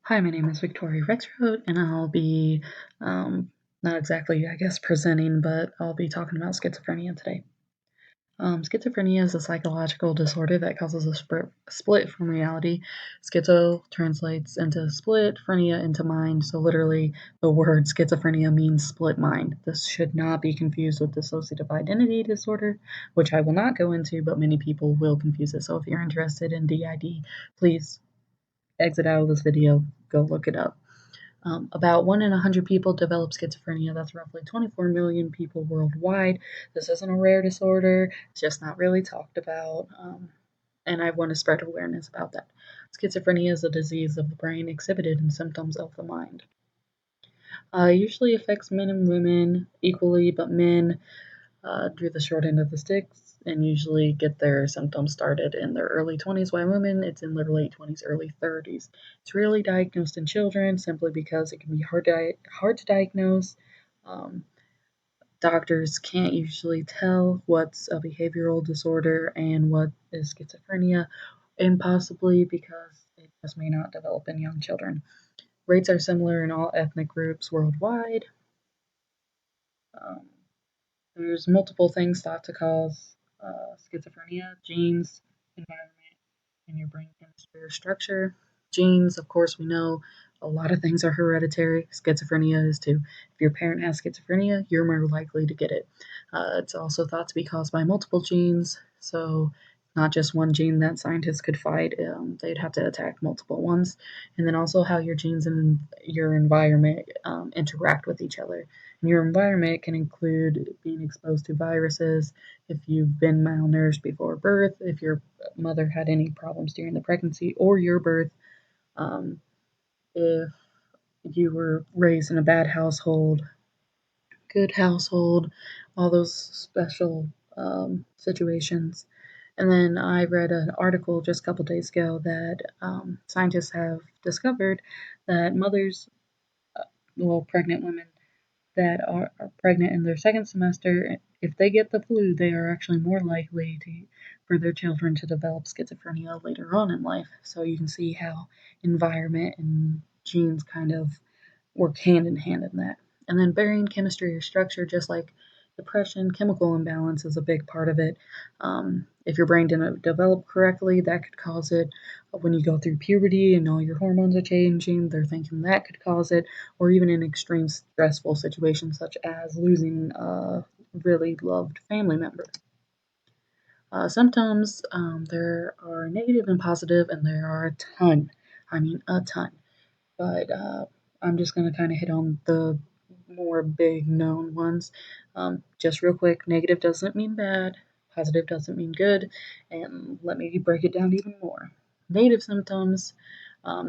Hi, my name is Victoria Rexroad, and I'll be not exactly, presenting, but I'll be talking about schizophrenia today. Schizophrenia is a psychological disorder that causes a split from reality. Schizo translates into split, phrenia into mind, so literally the word schizophrenia means split mind. This should not be confused with dissociative identity disorder, which I will not go into, but many people will confuse it. So if you're interested in DID, please exit out of this video, go look it up. About 1 in 100 people develop schizophrenia. That's roughly 24 million people worldwide. This isn't a rare disorder, it's just not really talked about. And I want to spread awareness about that. Schizophrenia is a disease of the brain exhibited in symptoms of the mind. Usually affects men and women equally, but men do the short end of the sticks and usually get their symptoms started in their early 20s, while women, it's in their late 20s, early 30s. It's rarely diagnosed in children simply because it can be hard to diagnose. Um, Doctors can't usually tell what's a behavioral disorder and what is schizophrenia, and possibly because it just may not develop in young children. Rates are similar in all ethnic groups worldwide. Um, There's multiple things thought to cause schizophrenia: genes, environment, and your brain chemistry or structure. Genes, of course, we know a lot of things are hereditary. Schizophrenia is too. If your parent has schizophrenia, you're more likely to get it. It's also thought to be caused by multiple genes, so not just one gene that scientists could fight. They'd have to attack multiple ones. And then also how your genes and your environment interact with each other. And your environment can include being exposed to viruses, if you've been malnourished before birth, if your mother had any problems during the pregnancy or your birth, um, if you were raised in a bad household, good household, all those special situations. And then I read an article just a couple days ago that scientists have discovered that mothers, pregnant women that are pregnant in their second semester, if they get the flu, they are actually more likely for their children to develop schizophrenia later on in life. So you can see how environment and genes kind of work hand in hand in that. And then brain chemistry or structure, just like depression, chemical imbalance is a big part of it. If your brain didn't develop correctly, that could cause it. When you go through puberty and all your hormones are changing, they're thinking that could cause it, or even in extreme stressful situations such as losing a really loved family member. Symptoms, there are negative and positive, and there are a ton. I mean, a ton. But I'm just going to kind of hit on the more big known ones. Just real quick, negative doesn't mean bad, positive doesn't mean good, and let me break it down even more. Negative symptoms,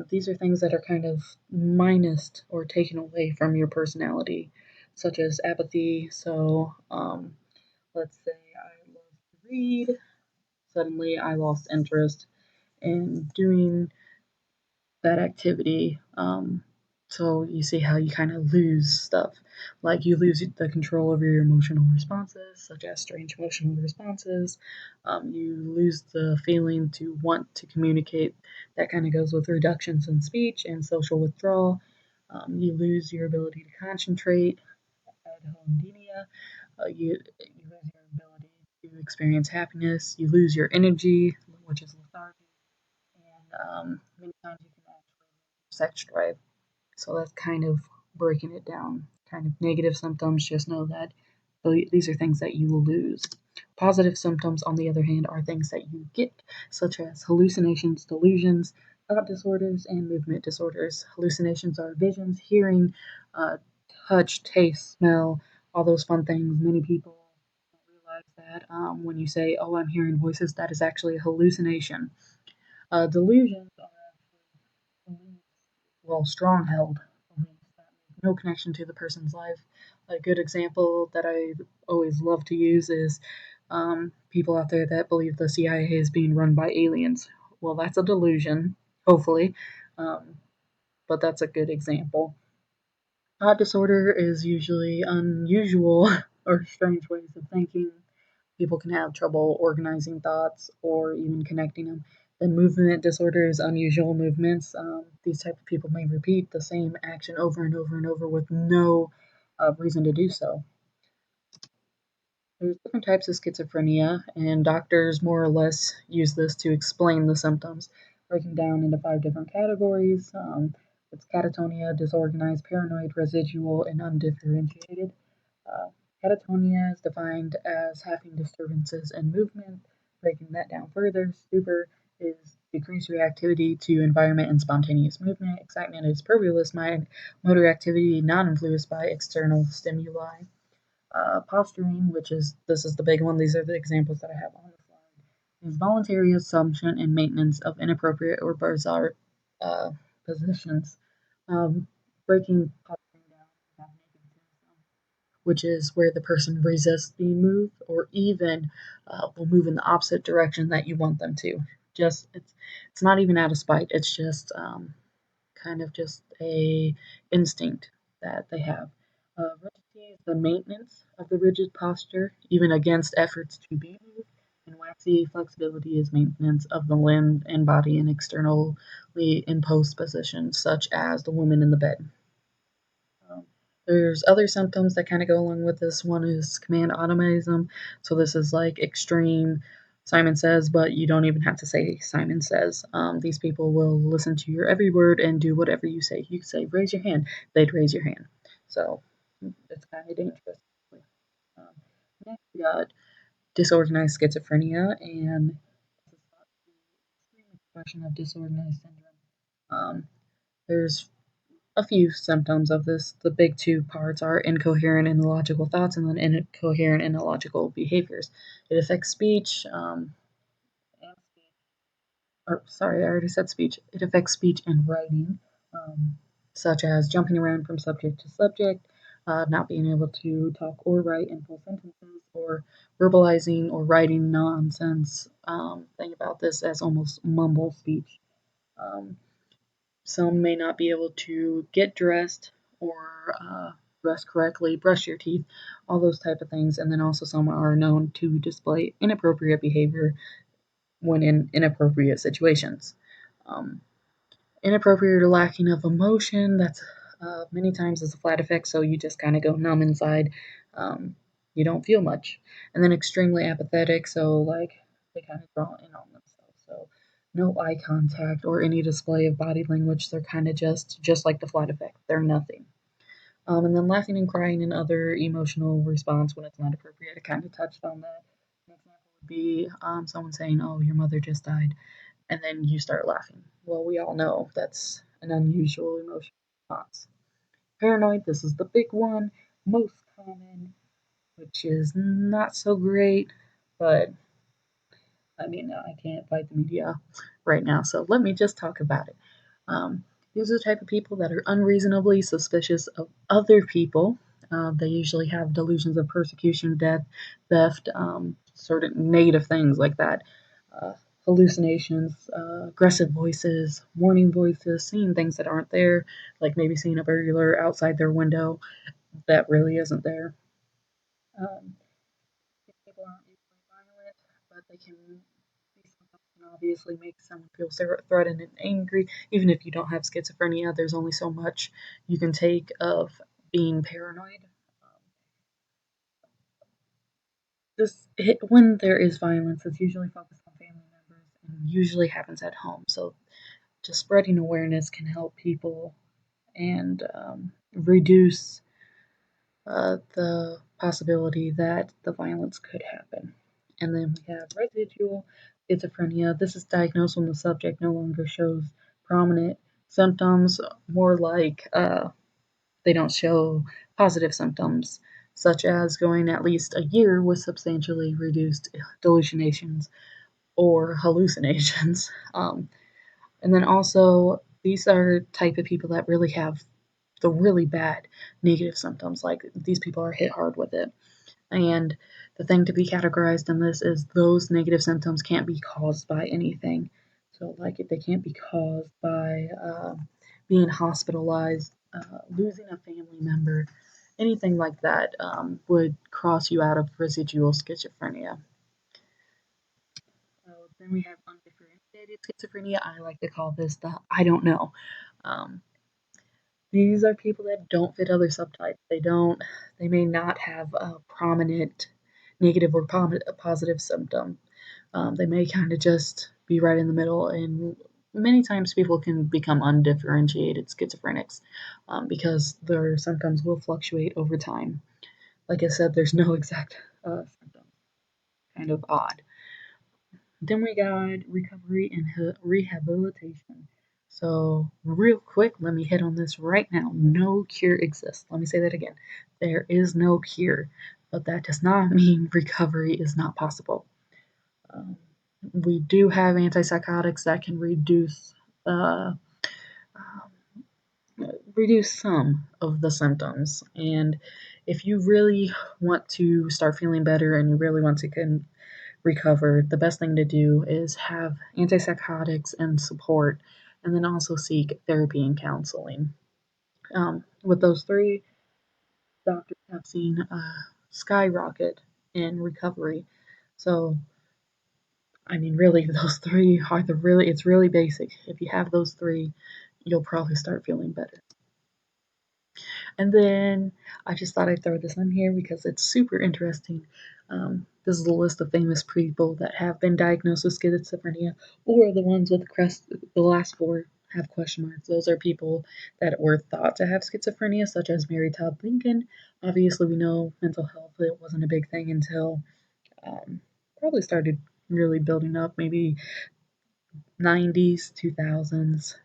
these are things that are kind of minused or taken away from your personality, such as apathy. So let's say I love to read, suddenly I lost interest in doing that activity. So you see how you kind of lose stuff. Like you lose the control over your emotional responses, such as strange emotional responses. You lose the feeling to want to communicate. That kind of goes with reductions in speech and social withdrawal. You lose your ability to concentrate, adhomodynia. You lose your ability to experience happiness. You lose your energy, which is lethargy. And many times you can actually lose sex drive. So that's kind of breaking it down. Kind of negative symptoms, just know that these are things that you will lose. Positive symptoms, on the other hand, are things that you get, such as hallucinations, delusions, thought disorders, and movement disorders. Hallucinations are visions, hearing, uh, touch, taste, smell, all those fun things. Many people don't realize that when you say, "Oh, I'm hearing voices," that is actually a hallucination. Delusions are actually beliefs, strong held beliefs that make no connection to the person's life. A good example that I always love to use is people out there that believe the CIA is being run by aliens. Well, that's a delusion, hopefully, um, but that's a good example. Thought disorder is usually unusual or strange ways of thinking. People can have trouble organizing thoughts or even connecting them. The movement disorders, unusual movements. These type of people may repeat the same action over and over and over with no reason to do so. There's different types of schizophrenia, and doctors more or less use this to explain the symptoms, breaking down into five different categories. It's catatonia, disorganized, paranoid, residual, and undifferentiated. Uh, Catatonia is defined as having disturbances in movement. Breaking that down further, stupor is decreased reactivity to environment and spontaneous movement. Excitement is purposeless mind, motor activity not influenced by external stimuli. Posturing, which is this is the big one. These are the examples that I have on the slide. Is voluntary assumption and maintenance of inappropriate or bizarre uh, positions. Um, Breaking posturing down, which is where the person resists being moved or even will move in the opposite direction that you want them to. Just it's not even out of spite. It's just kind of just a instinct that they have. Rigidity is the maintenance of the rigid posture, even against efforts to be moved. And waxy flexibility is maintenance of the limb and body in externally imposed positions, such as the woman in the bed. Um, there's other symptoms that kind of go along with this. One is command automatism. So this is like extreme Simon says, but you don't even have to say Simon says. These people will listen to your every word and do whatever you say. You say raise your hand, they'd raise your hand. So it's kind of dangerous. Um, Next, we got disorganized schizophrenia, and this is thought to be an extreme expression of disorganized syndrome. There's a few symptoms of this. The big two parts are incoherent and illogical thoughts and then incoherent and illogical behaviors. It affects speech, and speech, or sorry, I already said speech. It affects speech and writing, um, such as jumping around from subject to subject, not being able to talk or write in full sentences, or verbalizing or writing nonsense. Think about this as almost mumble speech. Um, some may not be able to get dressed or dress correctly, brush your teeth, all those type of things. And then also some are known to display inappropriate behavior when in inappropriate situations. Um, Inappropriate or lacking of emotion, that's many times is a flat effect, so you just kind of go numb inside. Um, you don't feel much. And then extremely apathetic, so like they kind of draw in on themselves. So no eye contact or any display of body language. They're kind of just like the flat effect. They're nothing. And then laughing and crying and other emotional response when it's not appropriate. I kind of touched on that. An example would be someone saying, "Oh, your mother just died," and then you start laughing. Well, we all know that's an unusual emotional response. Paranoid, this is the big one, most common, which is not so great, but I mean, I can't fight the media right now, so let me just talk about it. Um, these are the type of people that are unreasonably suspicious of other people. They usually have delusions of persecution, death, theft, certain negative things like that. Uh, Hallucinations, aggressive voices, warning voices, seeing things that aren't there, like maybe seeing a burglar outside their window that really isn't there. Um, these people aren't usually violent, but they can these symptoms can obviously make someone feel threatened and angry. Even if you don't have schizophrenia, there's only so much you can take of being paranoid. When there is violence, it's usually focused on family members and usually happens at home. So just spreading awareness can help people and reduce the possibility that the violence could happen. And then we have residual schizophrenia. This is diagnosed when the subject no longer shows prominent symptoms, more like they don't show positive symptoms, such as going at least a year with substantially reduced delusions or hallucinations. And then also, these are type of people that really have the really bad negative symptoms. Like these people are hit hard with it. And the thing to be categorized in this is those negative symptoms can't be caused by anything. So, like, if they can't be caused by being hospitalized, losing a family member, anything like that would cross you out of residual schizophrenia. So then we have undifferentiated. dissociated schizophrenia, I like to call this the I don't know. Um, these are people that don't fit other subtypes. They may not have a prominent negative or positive symptom. They may kind of just be right in the middle, and many times people can become undifferentiated schizophrenics because their symptoms will fluctuate over time. Like I said, there's no exact symptoms. Kind of odd. Then we got recovery and rehabilitation. So, real quick, let me hit on this right now. No cure exists. Let me say that again. There is no cure, but that does not mean recovery is not possible. Um, we do have antipsychotics that can uh, reduce some of the symptoms. And if you really want to start feeling better and you really want to recover, the best thing to do is have antipsychotics and support, and then also seek therapy and counseling. With those three, doctors have seen a skyrocket in recovery. So, I mean, really, those three are it's really basic. If you have those three, you'll probably start feeling better. And then I just thought I'd throw this in here because it's super interesting. This is a list of famous people that have been diagnosed with schizophrenia, or the ones with the last four have question marks. Those are people that were thought to have schizophrenia, such as Mary Todd Lincoln. Obviously, we know mental health, it wasn't a big thing until probably started really building up, maybe 90s, 2000s.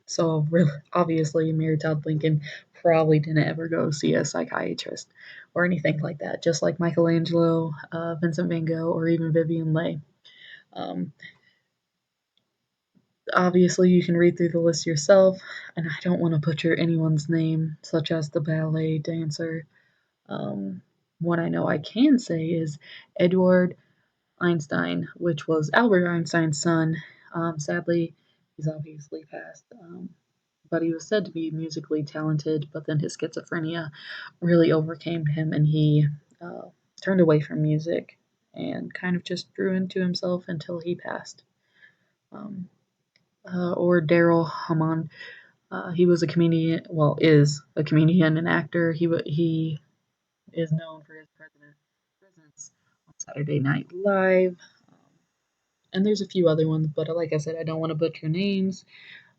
So really, obviously, Mary Todd Lincoln probably didn't ever go see a psychiatrist or anything like that. Just like Michelangelo, Vincent Van Gogh, or even Vivian Leigh. Um, Obviously, you can read through the list yourself, and I don't want to butcher anyone's name, such as the ballet dancer. Um, what I know I can say is Edward Einstein, which was Albert Einstein's son. Sadly, he's obviously passed, but he was said to be musically talented, but then his schizophrenia really overcame him and he uh, turned away from music and kind of just grew into himself until he passed. Um, or Daryl Hammond. He was a comedian, well, is a comedian and actor. He is known for his presence on Saturday Night Live. And there's a few other ones, but like I said, I don't want to butcher names.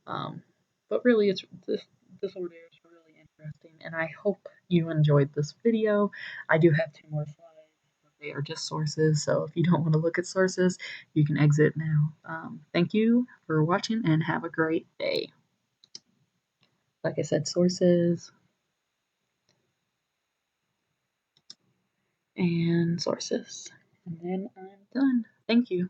Um, but really, it's this disorder is really interesting, and I hope you enjoyed this video. I do have two more slides, but they are just sources. So if you don't want to look at sources, you can exit now. Thank you for watching, and have a great day. Like I said, sources and sources, and then I'm done. Thank you.